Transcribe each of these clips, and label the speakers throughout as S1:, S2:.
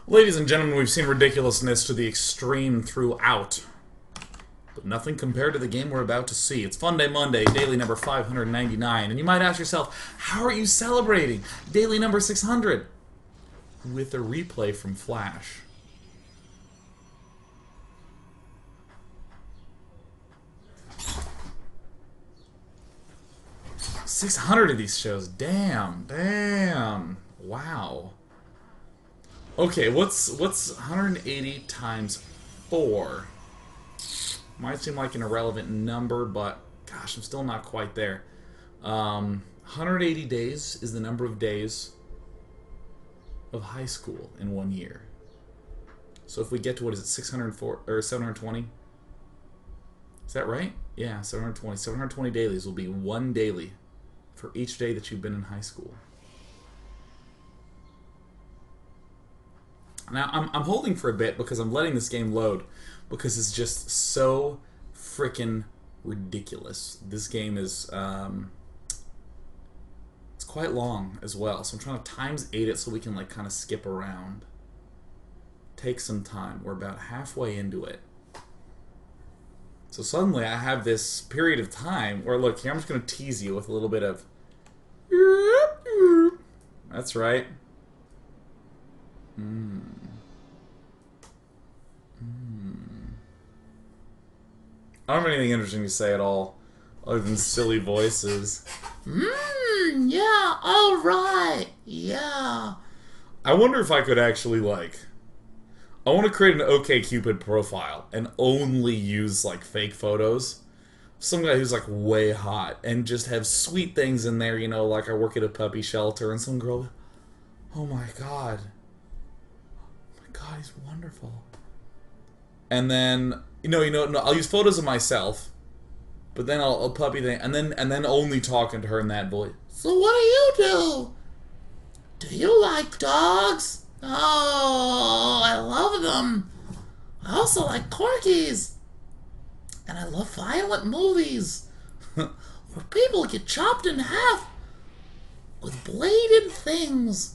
S1: Ladies and gentlemen, we've seen ridiculousness to the extreme throughout. But nothing compared to the game we're about to see. It's Fun Day Monday, daily number 599. And you might ask yourself, how are you celebrating daily number 600? With a replay from Flash. $600 of these shows. Damn. Wow. Okay, what's 180 times 4? Might seem like an irrelevant number, but gosh, I'm still not quite there. 180 days is the number of days of high school in 1 year. So if we get to, what is it, 604 or 720? Is that right? Yeah, 720. 720 dailies will be one daily for each day that you've been in high school. Now, I'm holding for a bit because I'm letting this game load because it's just so freaking ridiculous. This game is, it's quite long as well, so I'm trying to ×8 it so we can, like, kind of skip around. Take some time. We're about halfway into it. So suddenly I have this period of time where, look, here I'm just going to tease you with a little bit of... That's right. I don't have anything interesting to say at all, other than silly voices. Yeah, alright, yeah. I wonder if I could actually, like... I want to create an OkCupid profile and only use, like, fake photos. Some guy who's, like, way hot and just have sweet things in there, you know, like I work at a puppy shelter and some girl... Oh my god. Oh my god, he's wonderful. And then... No, I'll use photos of myself, but then I'll puppy thing, and then only talking to her in that voice. So what do you do? Do you like dogs? Oh, I love them. I also like corgis. And I love violent movies where people get chopped in half with bladed things.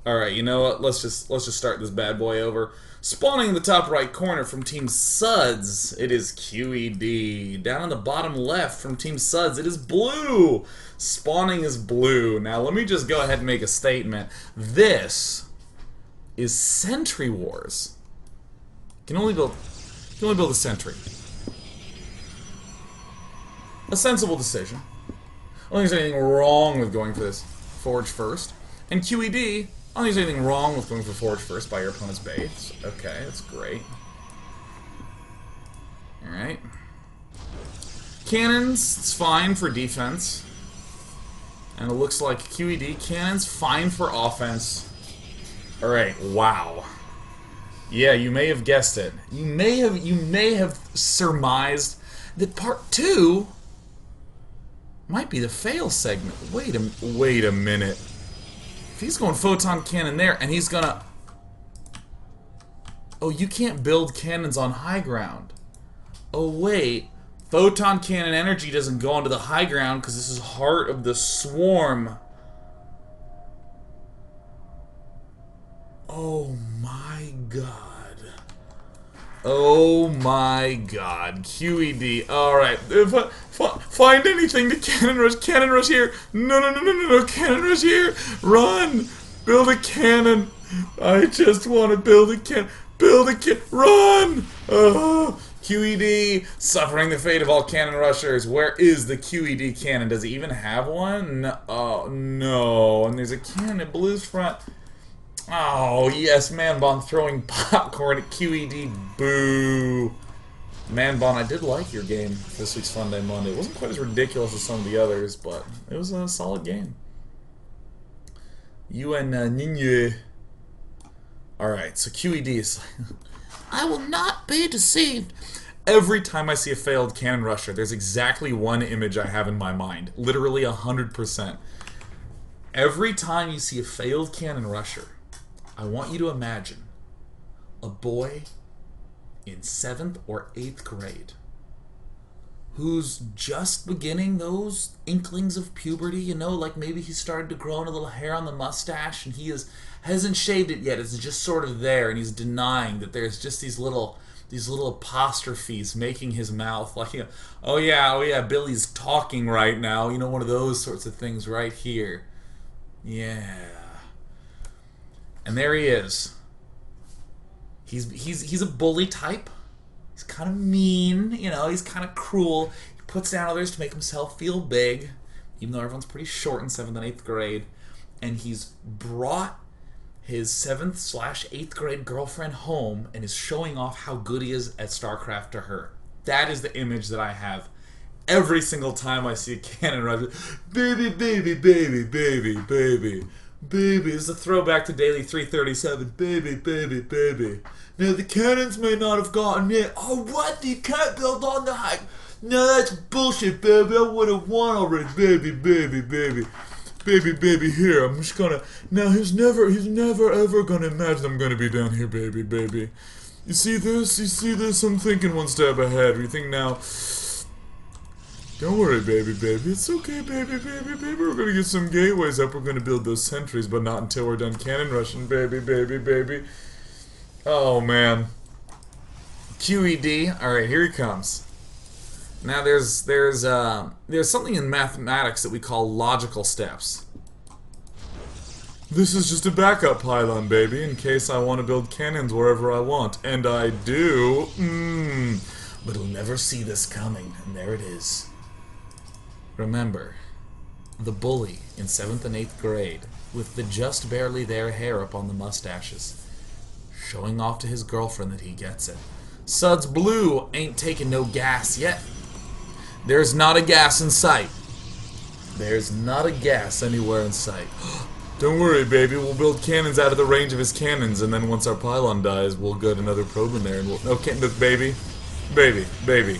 S1: Alright, you know what? Let's just start this bad boy over. Spawning in the top right corner from Team Suds, it is QED. Down in the bottom left from Team Suds, it is blue. Spawning is blue. Now let me just go ahead and make a statement. This is Sentry Wars. Can only build a sentry. A sensible decision. I don't think there's anything wrong with going for this Forge first. And QED, I don't think there's anything wrong with going for Forge first by your opponent's base. Okay, that's great. Alright. Cannons, it's fine for defense. And it looks like QED cannons, fine for offense. Alright, wow. Yeah, you may have guessed it. You may have surmised that part 2 might be the fail segment. Wait a minute. If he's going photon cannon there, and he's gonna... Oh, you can't build cannons on high ground. Oh, wait. Photon cannon energy doesn't go onto the high ground because this is heart of the swarm. Oh my god. Oh my god. QED. Alright. Find anything to cannon rush. Cannon rush here. No. Cannon rush here. Run. Build a cannon. I just want to build a cannon. Build a cannon. Run. QED. Suffering the fate of all cannon rushers. Where is the QED cannon? Does he even have one? No. Oh, no. And there's a cannon at Blue's front. Oh, yes, Manbon throwing popcorn at QED. Boo. Manbon, I did like your game this week's Fun Day Monday. It wasn't quite as ridiculous as some of the others, but it was a solid game. You and Ninja. Alright, so QED is I will not be deceived. Every time I see a failed cannon rusher, there's exactly one image I have in my mind. Literally 100%. Every time you see a failed cannon rusher, I want you to imagine a boy in 7th or 8th grade who's just beginning those inklings of puberty, you know, like maybe he started to grow in a little hair on the mustache and hasn't shaved it yet. It's just sort of there, and he's denying that there's just these little apostrophes making his mouth like, you know, oh yeah, Billy's talking right now, you know, one of those sorts of things right here. Yeah. And there he is. He's a bully type. He's kind of mean, you know, he's kind of cruel. He puts down others to make himself feel big, even though everyone's pretty short in 7th and 8th grade. And he's brought his 7th/8th grade girlfriend home and is showing off how good he is at StarCraft to her. That is the image that I have every single time I see a cannon run. Baby, baby, baby, baby, baby. Baby, it's a throwback to Daily 337. Baby, baby, baby. Now, the cannons may not have gotten it. Oh, what? You can't build on the hype. No, that's bullshit, baby. I would have won already. Baby, baby, baby. Baby, baby, here. I'm just gonna... Now, he's never ever gonna imagine I'm gonna be down here, baby, baby. You see this? You see this? I'm thinking one step ahead. We think now... Don't worry, baby, baby. It's okay, baby, baby, baby. We're gonna get some gateways up. We're gonna build those sentries, but not until we're done cannon rushing, baby, baby, baby. Oh, man. QED. Alright, here he comes. Now, there's something in mathematics that we call logical steps. This is just a backup pylon, baby, in case I want to build cannons wherever I want. And I do. But he'll never see this coming. And there it is. Remember, the bully in 7th and 8th grade, with the just barely there hair up on the mustaches, showing off to his girlfriend that he gets it. Suds Blue ain't taking no gas yet. There's not a gas in sight. There's not a gas anywhere in sight. Don't worry, baby, we'll build cannons out of the range of his cannons, and then once our pylon dies, we'll get another probe in there, and we'll... Okay, look, baby. Baby, baby.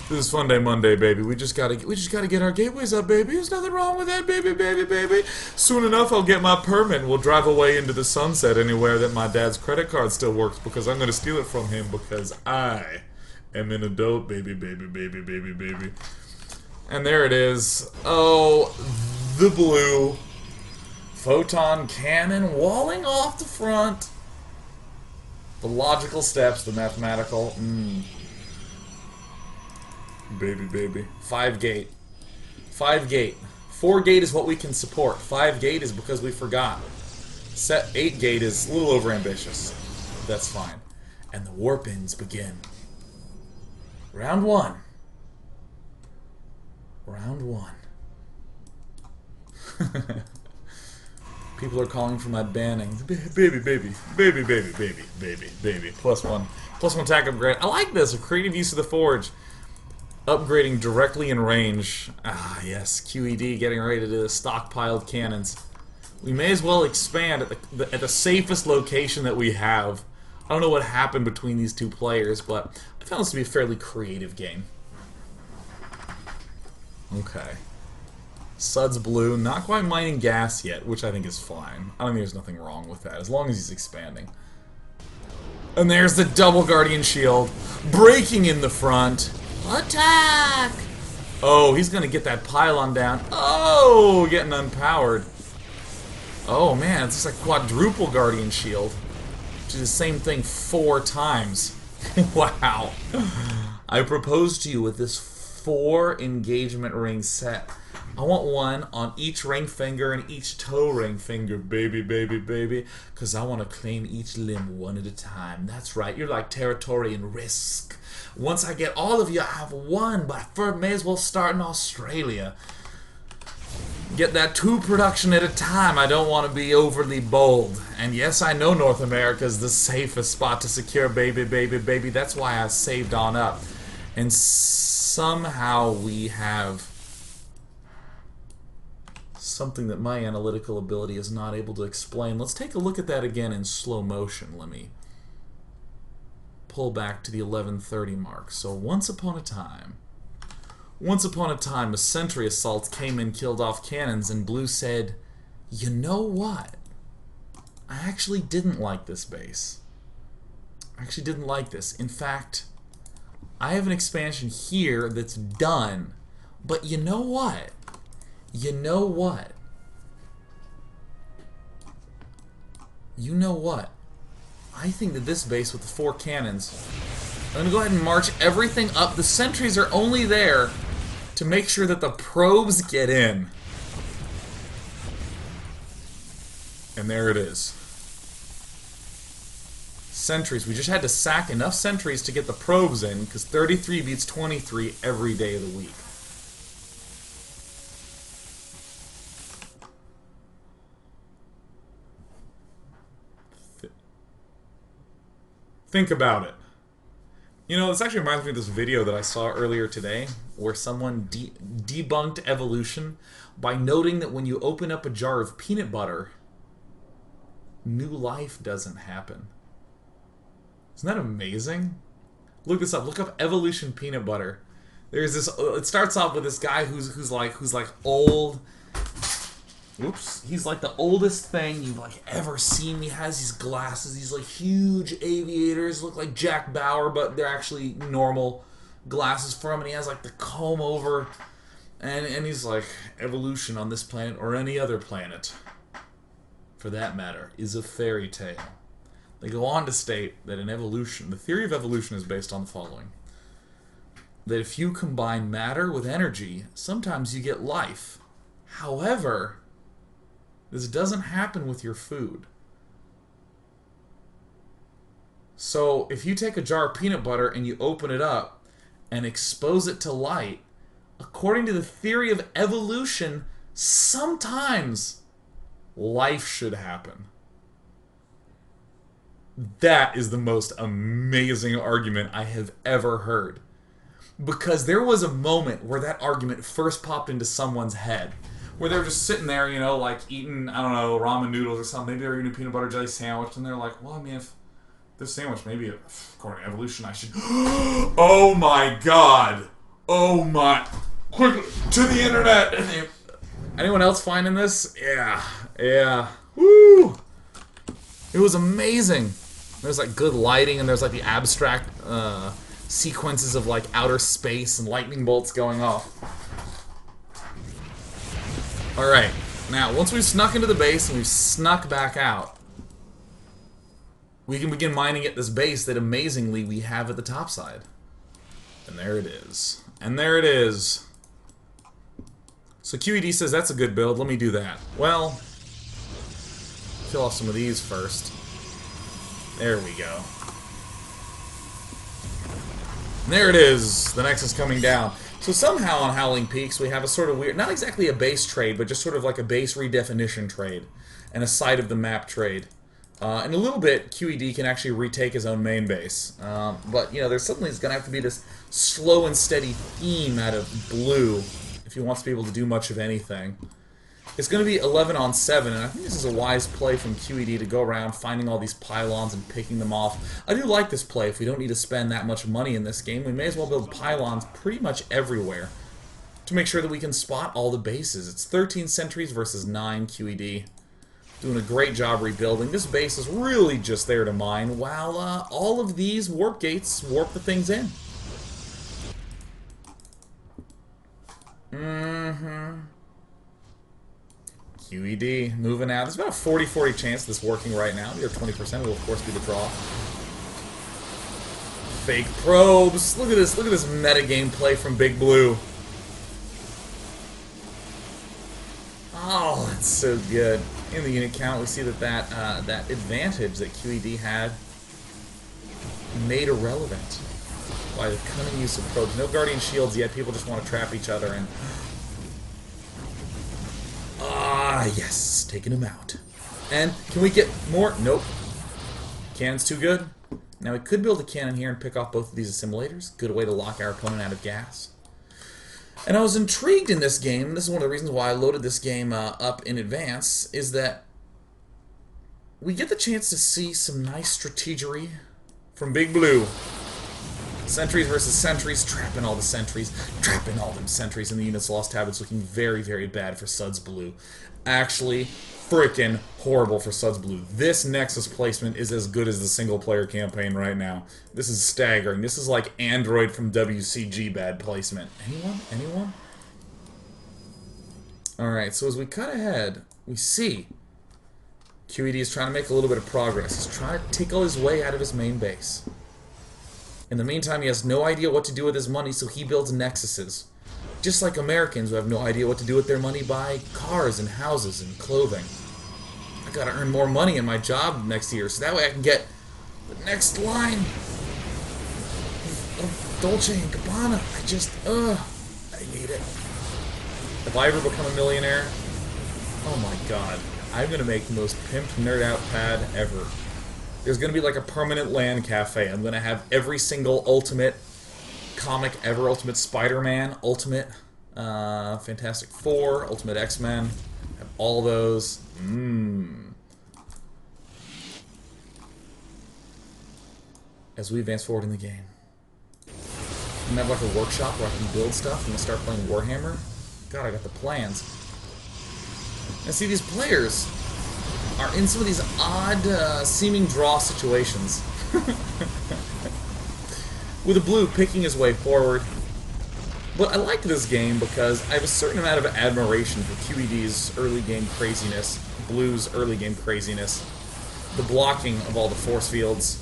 S1: This is Funday Monday, baby. We just gotta get our gateways up, baby. There's nothing wrong with that, baby, baby, baby. Soon enough, I'll get my permit and we'll drive away into the sunset anywhere that my dad's credit card still works, because I'm gonna steal it from him because I am an adult, baby, baby, baby, baby, baby. And there it is. Oh, the blue photon cannon walling off the front. The logical steps, the mathematical. Baby, baby. 5 gate. 5 gate. 4 gate is what we can support. 5 gate is because we forgot. 8 gate is a little over ambitious. That's fine. And the warp-ins begin. Round 1. Round 1. People are calling for my banning. Baby, baby, baby, baby, baby, baby, baby. +1. +1 attack upgrade. I like this. A creative use of the forge. Upgrading directly in range. Ah, yes. QED getting ready to do the stockpiled cannons. We may as well expand at the safest location that we have. I don't know what happened between these two players, but I found this to be a fairly creative game. Okay. Suds Blue, not quite mining gas yet, which I think is fine. I don't think there's nothing wrong with that, as long as he's expanding. And there's the double Guardian Shield, breaking in the front. Attack! Oh, he's gonna get that pylon down. Oh, getting unpowered. Oh man, it's just like quadruple Guardian Shield, which is the same thing 4 times. Wow. I propose to you with this 4 engagement ring set. I want one on each ring finger and each toe ring finger, baby, baby, baby, because I want to claim each limb one at a time. That's right, you're like territory and risk. Once I get all of you, I have one, but I first may as well start in Australia. Get that 2 production at a time. I don't want to be overly bold. And yes, I know North America is the safest spot to secure, baby, baby, baby. That's why I saved on up. And somehow we have something that my analytical ability is not able to explain. Let's take a look at that again in slow motion. Let me pull back to the 11:30 mark. So once upon a time, a sentry assault came and killed off cannons, and Blue said, you know what? I actually didn't like this base. I actually didn't like this. In fact, I have an expansion here that's done. But you know what? You know what? You know what? I think that this base with the 4 cannons, I'm going to go ahead and march everything up. The sentries are only there to make sure that the probes get in. And there it is. Sentries. We just had to sack enough sentries to get the probes in, because 33 beats 23 every day of the week. Think about it. You know, this actually reminds me of this video that I saw earlier today where someone debunked evolution by noting that when you open up a jar of peanut butter, new life doesn't happen. Isn't that amazing? Look this up. Look up evolution peanut butter. There's this. It starts off with this guy who's like old. Whoops. He's like the oldest thing you've like ever seen. He has these glasses, these like huge aviators, look like Jack Bauer, but they're actually normal glasses for him, and he has like the comb over, and he's like, evolution on this planet or any other planet, for that matter, is a fairy tale. They go on to state that in evolution, the theory of evolution is based on the following. That if you combine matter with energy, sometimes you get life. However, this doesn't happen with your food. So if you take a jar of peanut butter and you open it up and expose it to light, according to the theory of evolution, sometimes life should happen. That is the most amazing argument I have ever heard. Because there was a moment where that argument first popped into someone's head. Where they were just sitting there, you know, like eating, I don't know, ramen noodles or something. Maybe they were eating a peanut butter jelly sandwich, and they're like, well, I mean, if this sandwich, maybe, according to evolution, I should... Oh my god! Oh my... Quickly, to the internet! Anyone else finding this? Yeah. Yeah. Woo! It was amazing. There's like good lighting, and there's like the abstract sequences of like outer space and lightning bolts going off. Alright, now once we've snuck into the base and we've snuck back out, we can begin mining at this base that amazingly we have at the top side. And there it is. And there it is. So QED says that's a good build, let me do that. Well, kill off some of these first. There we go. And there it is, the Nexus coming down. So somehow on Howling Peaks we have a sort of weird, not exactly a base trade, but just sort of like a base redefinition trade. And a side of the map trade. In a little bit, QED can actually retake his own main base. But, you know, there's suddenly going to have to be this slow and steady theme out of Blue if he wants to be able to do much of anything. It's going to be 11 on 7, and I think this is a wise play from QED to go around finding all these pylons and picking them off. I do like this play. If we don't need to spend that much money in this game, we may as well build pylons pretty much everywhere to make sure that we can spot all the bases. It's 13 sentries versus 9 QED. Doing a great job rebuilding. This base is really just there to mine, while all of these warp gates warp the things in. QED moving out. There's about a 40-40 chance of this working right now. The other 20% will, of course, be the draw. Fake probes. Look at this. Look at this metagame play from Big Blue. Oh, that's so good. In the unit count, we see that that advantage that QED had made irrelevant by the cunning use of probes. No Guardian Shields yet. People just want to trap each other and... Ah, yes, taking him out. And can we get more? Nope. Cannon's too good. Now we could build a cannon here and pick off both of these assimilators. Good way to lock our opponent out of gas. And I was intrigued in this game, this is one of the reasons why I loaded this game up in advance, is that we get the chance to see some nice strategery from Big Blue. Sentries versus sentries, trapping all the sentries, trapping all them sentries, and the units lost tab. It's looking very, very bad for Suds Blue. Actually, freaking horrible for Suds Blue. This Nexus placement is as good as the single-player campaign right now. This is staggering. This is like Android from WCG bad placement. Anyone? Anyone? Alright, so as we cut ahead, we see QED is trying to make a little bit of progress. He's trying to tickle his way out of his main base. In the meantime, he has no idea what to do with his money, so he builds nexuses. Just like Americans who have no idea what to do with their money, buy cars and houses and clothing. I gotta earn more money in my job next year, so that way I can get the next line of Dolce & Gabbana. I need it. If I ever become a millionaire, oh my god, I'm gonna make the most pimped nerd out pad ever. There's gonna be like a permanent LAN cafe. I'm gonna have every single ultimate comic ever, Ultimate Spider-Man, Ultimate Fantastic Four, Ultimate X-Men, have all those. As we advance forward in the game. I'm gonna have like a workshop where I can build stuff. I'm gonna start playing Warhammer. God, I got the plans. And see, these players are in some of these odd seeming draw situations. With a blue picking his way forward. But I like this game because I have a certain amount of admiration for QED's early game craziness, blue's early game craziness, the blocking of all the force fields.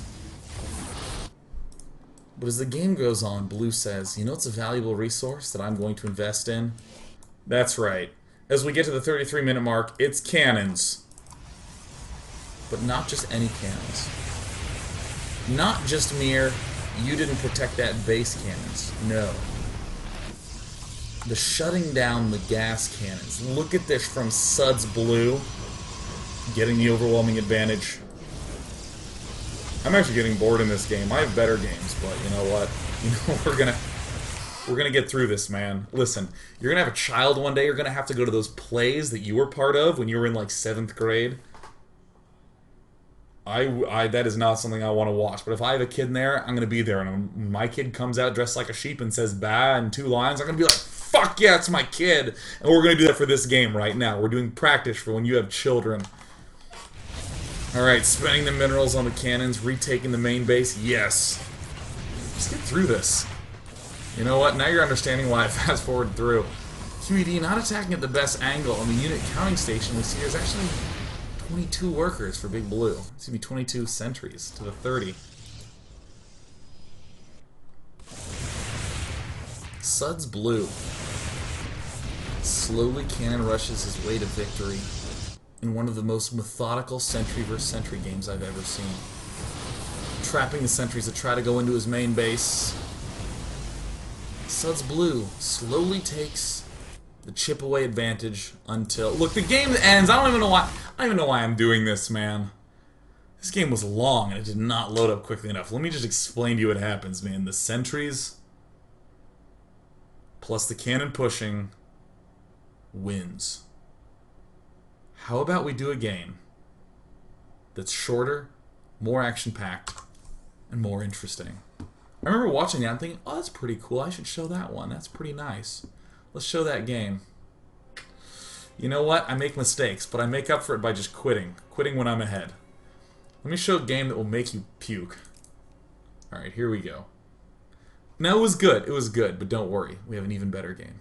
S1: But as the game goes on, blue says, you know what's a valuable resource that I'm going to invest in? That's right. As we get to the 33-minute mark, it's cannons. But not just any cannons. Not just mere, you didn't protect that base cannons. No. The shutting down the gas cannons. Look at this from Suds Blue. Getting the overwhelming advantage. I'm actually getting bored in this game. I have better games, but you know what? You know, we're gonna get through this, man. Listen, you're gonna have a child one day. You're gonna have to go to those plays that you were part of when you were in like 7th grade. That is not something I want to watch. But if I have a kid in there, I'm gonna be there. And when my kid comes out dressed like a sheep and says "bah" in 2 lines, I'm gonna be like, "Fuck yeah, it's my kid!" And we're gonna do that for this game right now. We're doing practice for when you have children. All right, spending the minerals on the cannons, retaking the main base. Yes. Let's get through this. You know what? Now you're understanding why I fast forward through. QED not attacking at the best angle. On the unit counting station, we see there's actually 22 workers for Big Blue. It's gonna be 22 sentries to the 30. Suds Blue slowly cannon rushes his way to victory in one of the most methodical sentry versus sentry games I've ever seen. Trapping the sentries that try to go into his main base. Suds Blue slowly takes the chip away advantage until... Look, the game ends. I don't even know why I'm doing this, man. This game was long and it did not load up quickly enough. Let me just explain to you what happens, man. The sentries plus the cannon pushing wins. How about we do a game that's shorter, more action-packed, and more interesting? I remember watching that and thinking, oh, that's pretty cool. I should show that one. That's pretty nice. Let's show that game. You know what? I make mistakes, but I make up for it by just quitting. Quitting when I'm ahead. Let me show a game that will make you puke. Alright, here we go. Now, it was good. It was good, but don't worry. We have an even better game.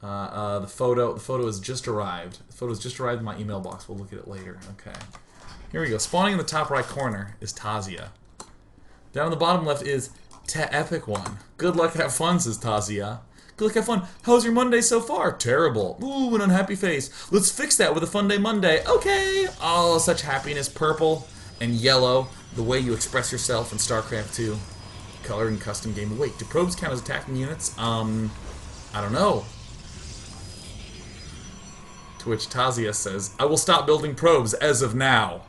S1: The photo has just arrived. The photo has just arrived in my email box. We'll look at it later. Okay. Here we go. Spawning in the top right corner is Tazia. Down in the bottom left is Te Epic One. Good luck, have fun, says Tazia. Good luck, have fun. How's your Monday so far? Terrible. Ooh, an unhappy face. Let's fix that with a fun day Monday. Okay. Oh, such happiness. Purple and yellow. The way you express yourself in StarCraft 2. Color and custom game. Wait, do probes count as attacking units? I don't know. To which Tazia says, I will stop building probes as of now.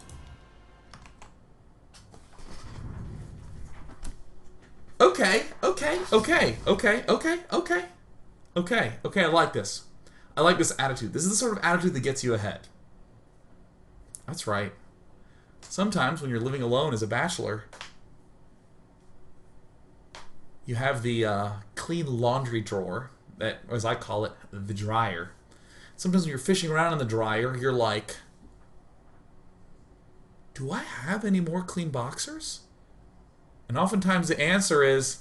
S1: Okay, I like this. I like this attitude. This is the sort of attitude that gets you ahead. That's right. Sometimes when you're living alone as a bachelor, you have the clean laundry drawer, that, as I call it, the dryer, Sometimes when you're fishing around in the dryer, you're like, do I have any more clean boxers? And oftentimes the answer is,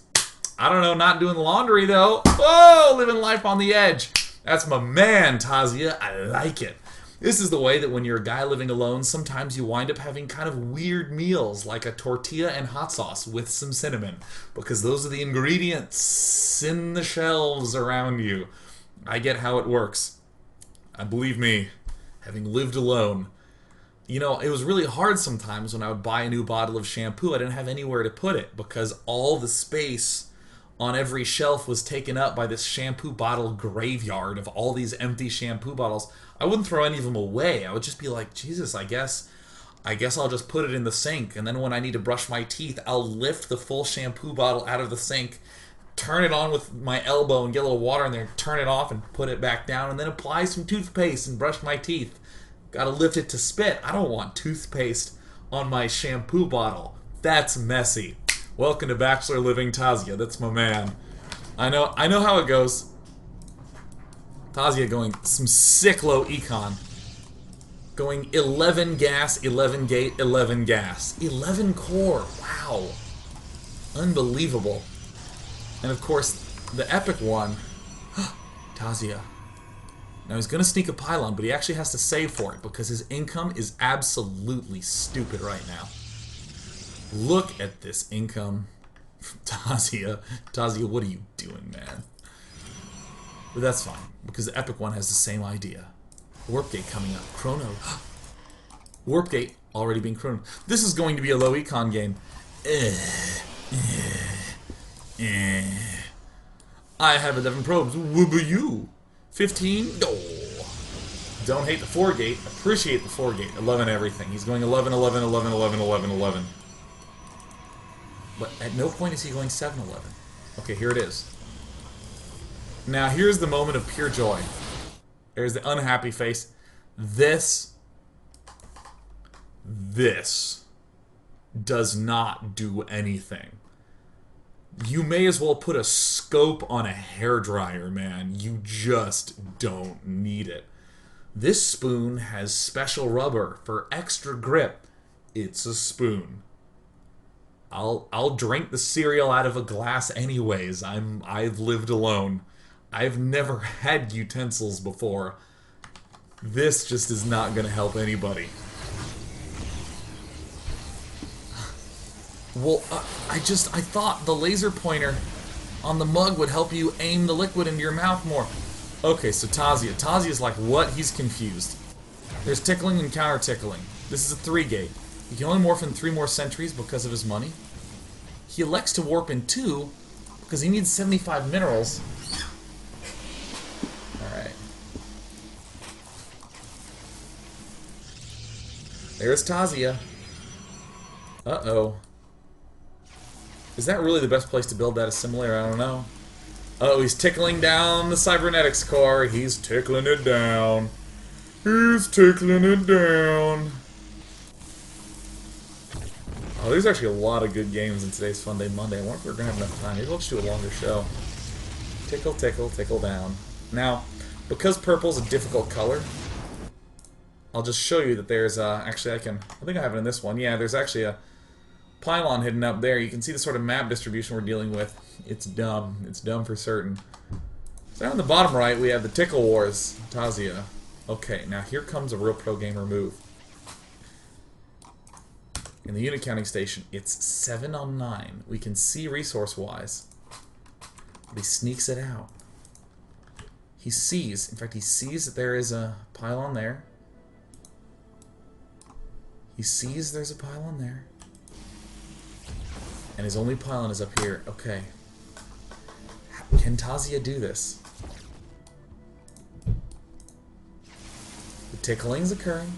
S1: I don't know, not doing laundry though. Whoa, living life on the edge. That's my man, Tazia. I like it. This is the way that when you're a guy living alone, sometimes you wind up having kind of weird meals, like a tortilla and hot sauce with some cinnamon, because those are the ingredients in the shelves around you. I get how it works. Believe me, having lived alone, you know, it was really hard sometimes when I would buy a new bottle of shampoo. I didn't have anywhere to put it because all the space on every shelf was taken up by this shampoo bottle graveyard of all these empty shampoo bottles. I wouldn't throw any of them away. I would just be like, Jesus, I guess I'll just put it in the sink. And then when I need to brush my teeth, I'll lift the full shampoo bottle out of the sink, turn it on with my elbow and get a little water in there, turn it off and put it back down, and then apply some toothpaste and brush my teeth. Gotta lift it to spit. I don't want toothpaste on my shampoo bottle. That's messy. Welcome to Bachelor Living, Tazia. That's my man. I know how it goes. Tazia going some sick low econ. Going 11 gas, 11 gate, 11 gas. 11 core. Wow. Unbelievable. And of course, the epic one, Tazia. Now he's going to sneak a pylon, but he actually has to save for it because his income is absolutely stupid right now. Look at this income. Tazia. Tazia, what are you doing, man? But that's fine, because the epic one has the same idea. Warp Gate coming up. Chrono. Warp Gate already being chrono. This is going to be a low econ game. I have 11 probes. What about you? 15? Oh. Don't hate the 4 gate. Appreciate the 4 gate. 11 everything. He's going 11, 11, 11, 11, 11, 11. But at no point is he going 7, 11. Okay, here it is. Now, here's the moment of pure joy. There's the unhappy face. This does not do anything. You may as well put a scope on a hairdryer, man. You just don't need it. This spoon has special rubber for extra grip. It's a spoon. I'll drink the cereal out of a glass anyways. I've lived alone. I've never had utensils before. This just is not going to help anybody. Well, I thought the laser pointer on the mug would help you aim the liquid into your mouth more. Okay, so Tazia. Tazia's like, what? He's confused. There's tickling and counter tickling. This is a 3 gate. He can only morph in 3 more sentries because of his money. He elects to warp in 2 because he needs 75 minerals. Alright. There's Tazia. Uh-oh. Is that really the best place to build that assimilator? I don't know. Uh-oh, he's tickling down the cybernetics core. He's tickling it down. He's tickling it down. Oh, there's actually a lot of good games in today's Funday Monday. I wonder if we're going to have enough time. Maybe we'll just do a longer show. Tickle, tickle, tickle down. Now, because purple's a difficult color, I'll just show you that there's, actually I think I have it in this one. Yeah, there's actually a pylon hidden up there. You can see the sort of map distribution we're dealing with. It's dumb. It's dumb for certain. So down on the bottom right, we have the Tickle Wars, Tazia. Okay, now here comes a real pro gamer move. In the unit counting station, it's 7 on 9. We can see resource-wise. But he sneaks it out. He sees, in fact, he sees that there is a pylon there. He sees there's a pylon there. And his only pylon is up here. Okay. Can Tazia do this? The tickling's occurring.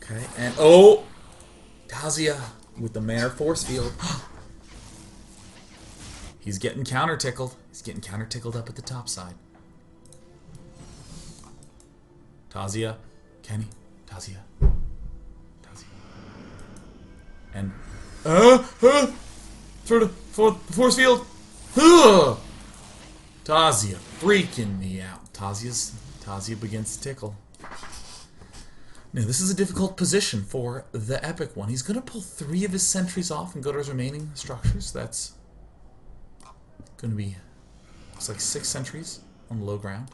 S1: Okay, and oh! Tazia with the Manor Force Field. He's getting counter-tickled. He's getting counter-tickled up at the top side. Tazia. Kenny. Tazia. Tazia. And...
S2: For the force field. Ugh! Tazia freaking me out. Tazia begins to tickle. Now this is a difficult position for the epic one. He's gonna pull 3 of his sentries off and go to his remaining structures. That's gonna be, looks like 6 sentries on the low ground.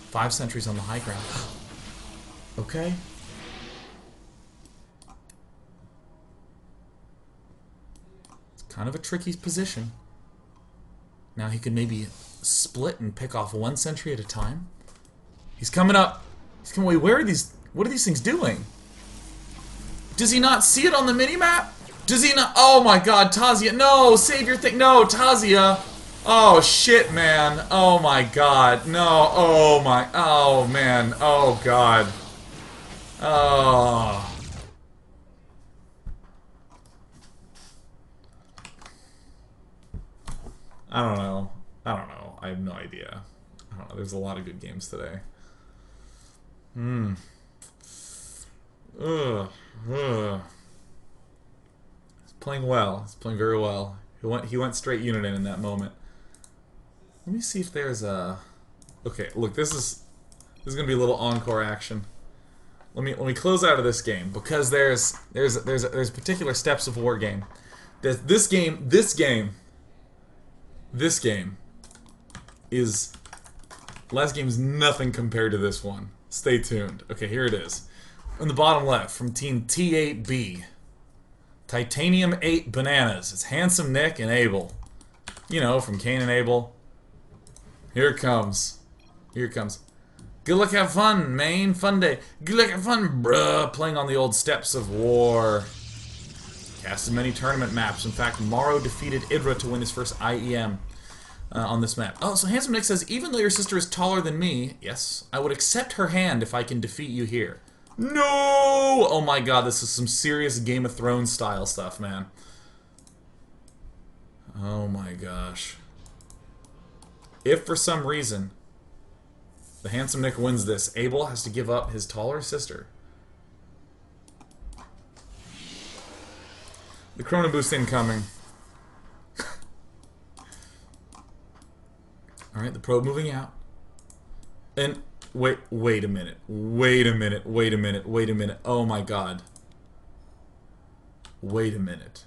S2: 5 sentries on the high ground. Okay. It's kind of a tricky position. Now he could maybe split and pick off 1 sentry at a time. He's coming up. He's coming. Wait, where are these? What are these things doing? Does he not see it on the minimap? Does he not? Oh my God, Tazia! No, save your thing. No, Tazia. Oh shit, man. Oh my God. No. Oh my. Oh man. Oh God. Oh.
S1: I don't know. I have no idea. I don't know. There's a lot of good games today. He's playing well. He's playing very well. He went straight unit in that moment. Let me see if there's a. Okay, look. This is gonna be a little encore action. Let me close out of this game because there's particular steps of war game. This game is. Last game is nothing compared to this one. Stay tuned. Okay, here it is. In the bottom left, from Team T8B. Titanium 8 Bananas. It's Handsome Nick and Abel. You know, from Cain and Abel. Here it comes. Here it comes. Good luck, have fun, main. Fun day. Good luck, have fun, bruh. Playing on the old steps of war. Casted many tournament maps. In fact, Morrow defeated Idra to win his first IEM. On this map. Oh, so Handsome Nick says, even though your sister is taller than me, yes, I would accept her hand if I can defeat you here. No! Oh my God, this is some serious Game of Thrones style stuff, man. Oh my gosh. If for some reason the Handsome Nick wins this, Abel has to give up his taller sister. The Chrono Boost incoming. Alright, the probe moving out. And wait a minute. Wait a minute. Oh my God. Wait a minute.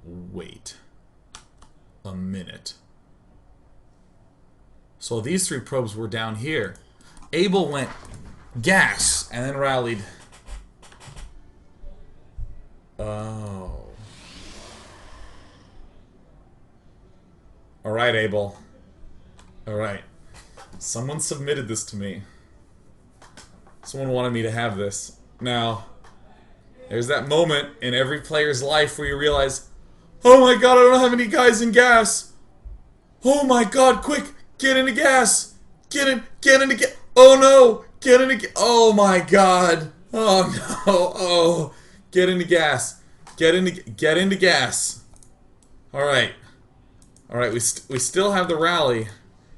S1: Wait a minute. So these 3 probes were down here. Abel went gas and then rallied. Oh. Alright, Abel. Alright. Someone submitted this to me. Someone wanted me to have this. Now, there's that moment in every player's life where you realize, oh my God, I don't have any guys in gas. Oh my God, quick, get into gas. Get into gas. Oh no, get into gas. Oh my God. Oh no. Oh, get into gas. Get into gas. All right. We still have the rally.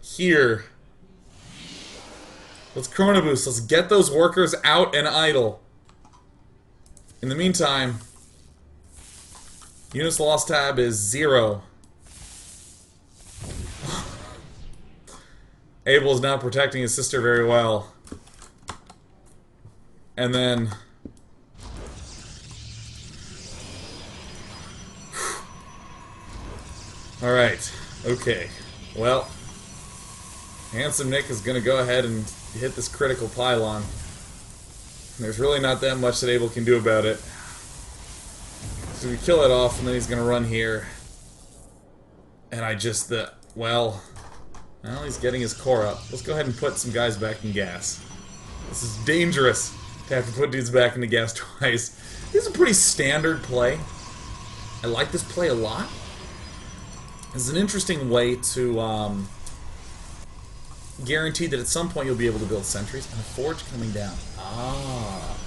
S1: Here. Let's Chrono Boost. Let's get those workers out and idle. In the meantime, Units lost tab is 0. Abel is now protecting his sister very well. And then... Alright. Okay. Well... Handsome Nick is going to go ahead and hit this critical pylon. There's really not that much that Abel can do about it. So we kill it off, and then he's going to run here. And well, he's getting his core up. Let's go ahead and put some guys back in gas. This is dangerous to have to put dudes back into gas twice. This is a pretty standard play. I like this play a lot. It's an interesting way to guarantee that at some point you'll be able to build sentries. And a forge coming down. Ah.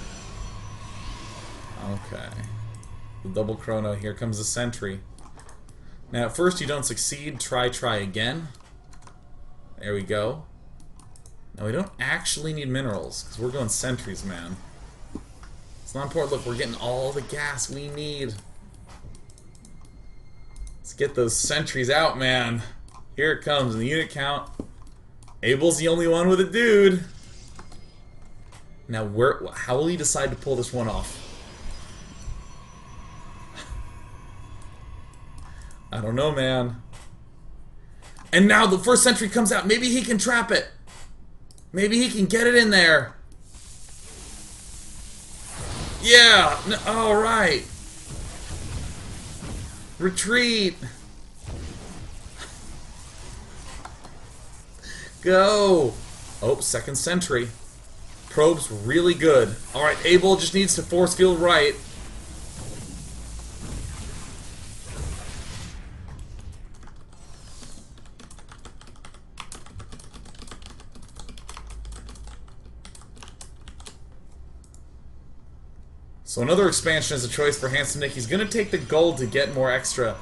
S1: Okay. The double chrono. Here comes a sentry. Now at first you don't succeed. Try again. There we go. Now we don't actually need minerals, because we're going sentries, man. It's not important. Look, we're getting all the gas we need.
S2: Let's get those sentries out, man. Here it comes in the unit count. Abel's the only one with a dude. Now, how will he decide to pull this one off? I don't know, man. And now the first sentry comes out. Maybe he can trap it. Maybe he can get it in there. Yeah. No, all right. Retreat. Go. Oh, second sentry. Probe's really good. All right, Abel just needs to force field right. So another expansion is a choice for Handsome Nick. He's going to take the gold to get more extra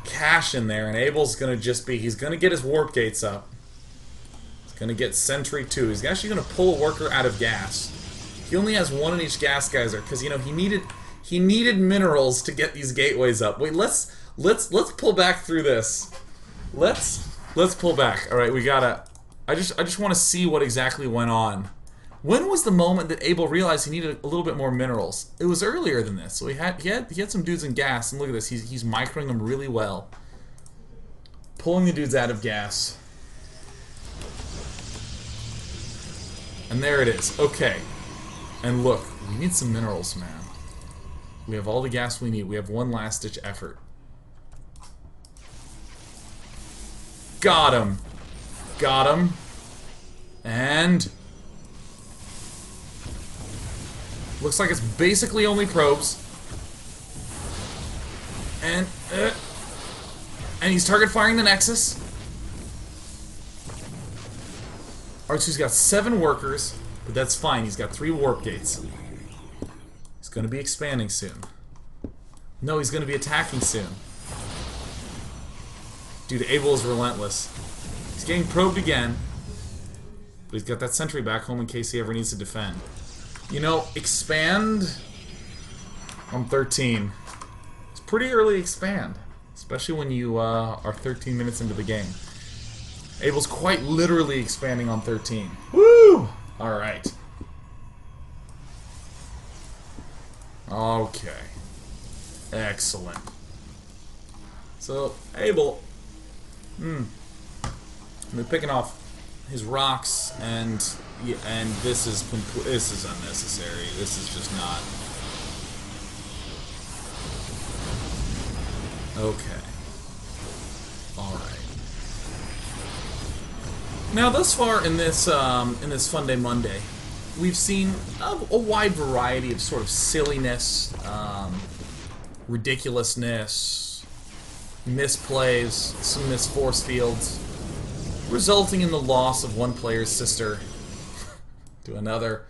S2: cash in there, and Abel's going to just be... He's going to get his warp gates up. He's going to get Sentry 2. He's actually going to pull a worker out of gas. He only has one in each gas geyser, because, you know, he needed minerals to get these gateways up. Wait, let's pull back through this. Let's pull back. All right, we gotta... I just want to see what exactly went on. When was the moment that Abel realized he needed a little bit more minerals? It was earlier than this. So he had some dudes in gas, and look at this. He's microing them really well, pulling the dudes out of gas. And there it is. Okay. And look, we need some minerals, man. We have all the gas we need. We have one last-ditch effort. Got him. Got him. And... looks like it's basically only probes. And he's target firing the Nexus. R2's got 7 workers, but that's fine. He's got 3 warp gates. He's going to be expanding soon. No, he's going to be attacking soon. Dude, Abel is relentless. He's getting probed again, but he's got that sentry back home in case he ever needs to defend. You know, expand on 13. It's pretty early expand, especially when you are 13 minutes into the game. Abel's quite literally expanding on 13. Woo! Alright. Okay. Excellent. So, Abel, we're picking off his rocks, and this is unnecessary. This is just not. Okay. All right. Now, thus far in this Funday Monday, we've seen a wide variety of sort of silliness, ridiculousness, misplays, some missed force fields, resulting in the loss of one player's sister to another.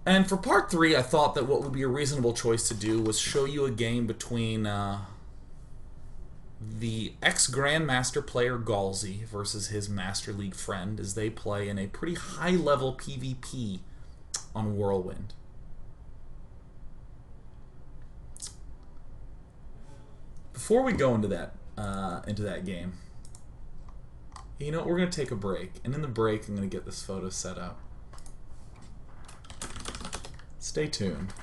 S2: And for part 3, I thought that what would be a reasonable choice to do was show you a game between the ex-Grandmaster player Galsey versus his Master League friend as they play in a pretty high-level PvP on Whirlwind. Before we go into that game, you know, we're going to take a break, and in the break, I'm going to get this photo set up. Stay tuned.